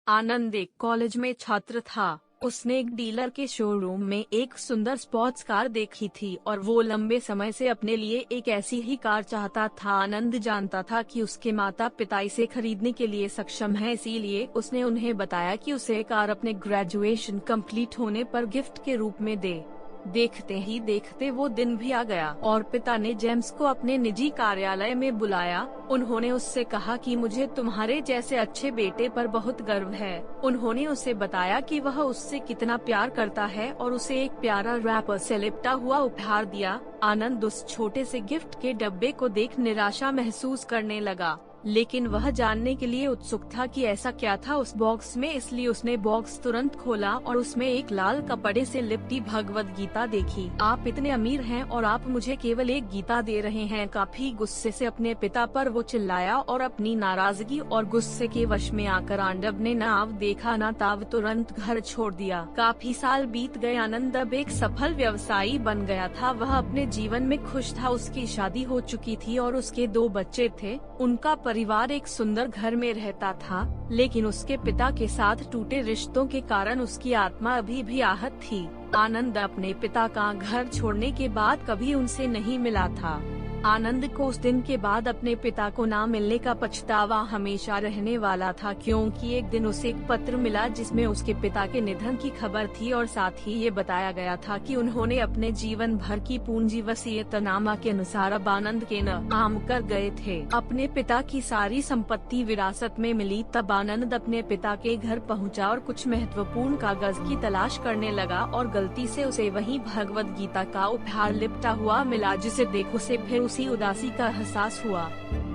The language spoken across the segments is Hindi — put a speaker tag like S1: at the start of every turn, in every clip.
S1: आनंद एक कॉलेज में छात्र था। उसने एक डीलर के शोरूम में एक सुंदर स्पोर्ट्स कार देखी थी और वो लंबे समय से अपने लिए एक ऐसी ही कार चाहता था। आनंद जानता था कि उसके माता पिता इसे खरीदने के लिए सक्षम हैं, इसीलिए उसने उन्हें बताया कि उसे कार अपने ग्रेजुएशन कंप्लीट होने पर गिफ्ट के रूप में दे। देखते ही देखते वो दिन भी आ गया और पिता ने जेम्स को अपने निजी कार्यालय में बुलाया। उन्होंने उससे कहा कि मुझे तुम्हारे जैसे अच्छे बेटे पर बहुत गर्व है। उन्होंने उसे बताया कि वह उससे कितना प्यार करता है और उसे एक प्यारा रैपर से लिपटा हुआ उपहार दिया। आनंद उस छोटे से गिफ्ट के डब्बे को देख निराशा महसूस करने लगा, लेकिन वह जानने के लिए उत्सुक था कि ऐसा क्या था उस बॉक्स में, इसलिए उसने बॉक्स तुरंत खोला और उसमें एक लाल कपड़े से लिपटी भगवद गीता देखी। आप इतने अमीर हैं और आप मुझे केवल एक गीता दे रहे हैं। काफी गुस्से से अपने पिता पर वो चिल्लाया और अपनी नाराजगी और गुस्से के वश में आकर आंडव ने नाव देखा न ताव तुरंत घर छोड़ दिया। काफी साल बीत गए। आनंद अब एक सफल व्यवसायी बन गया था। वह अपने जीवन में खुश था। उसकी शादी हो चुकी थी और उसके 2 बच्चे थे। उनका परिवार एक सुंदर घर में रहता था, लेकिन उसके पिता के साथ टूटे रिश्तों के कारण उसकी आत्मा अभी भी आहत थी। आनंद अपने पिता का घर छोड़ने के बाद कभी उनसे नहीं मिला था। आनंद को उस दिन के बाद अपने पिता को ना मिलने का पछतावा हमेशा रहने वाला था, क्योंकि एक दिन उसे एक पत्र मिला जिसमें उसके पिता के निधन की खबर थी और साथ ही ये बताया गया था कि उन्होंने अपने जीवन भर की पूंजी वसीयतनामा के अनुसार अब आनंद के नाम कर गए थे। अपने पिता की सारी संपत्ति विरासत में मिली। तब आनंद अपने पिता के घर पहुंचा और कुछ महत्वपूर्ण कागज की तलाश करने लगा और गलती से उसे वही भगवद गीता का उपहार लिपटा हुआ मिला, जिसे देख उसे फिर उसी उदासी का एहसास हुआ।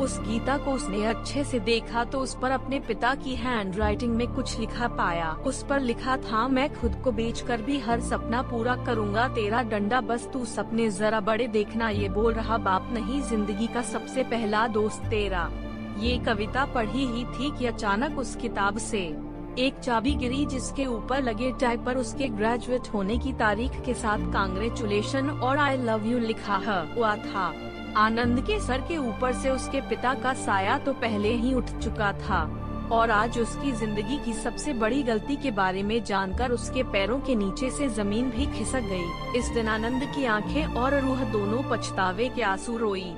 S1: उस गीता को उसने अच्छे से देखा तो उस पर अपने पिता की हैंडराइटिंग में कुछ लिखा पाया। उस पर लिखा था, मैं खुद को बेचकर भी हर सपना पूरा करूंगा, तेरा डंडा बस तू सपने जरा बड़े देखना। ये बोल रहा बाप नहीं, जिंदगी का सबसे पहला दोस्त तेरा। ये कविता पढ़ी ही थी कि अचानक उस किताब से एक चाबी गिरी, जिसके ऊपर लगे टैग पर उसके ग्रेजुएट होने की तारीख के साथ कांग्रेचुलेशन और आई लव यू लिखा हुआ था। आनंद के सर के ऊपर से उसके पिता का साया तो पहले ही उठ चुका था और आज उसकी जिंदगी की सबसे बड़ी गलती के बारे में जानकर उसके पैरों के नीचे से जमीन भी खिसक गई। इस दिन आनंद की आंखें और रूह दोनों पछतावे के आंसू रोई।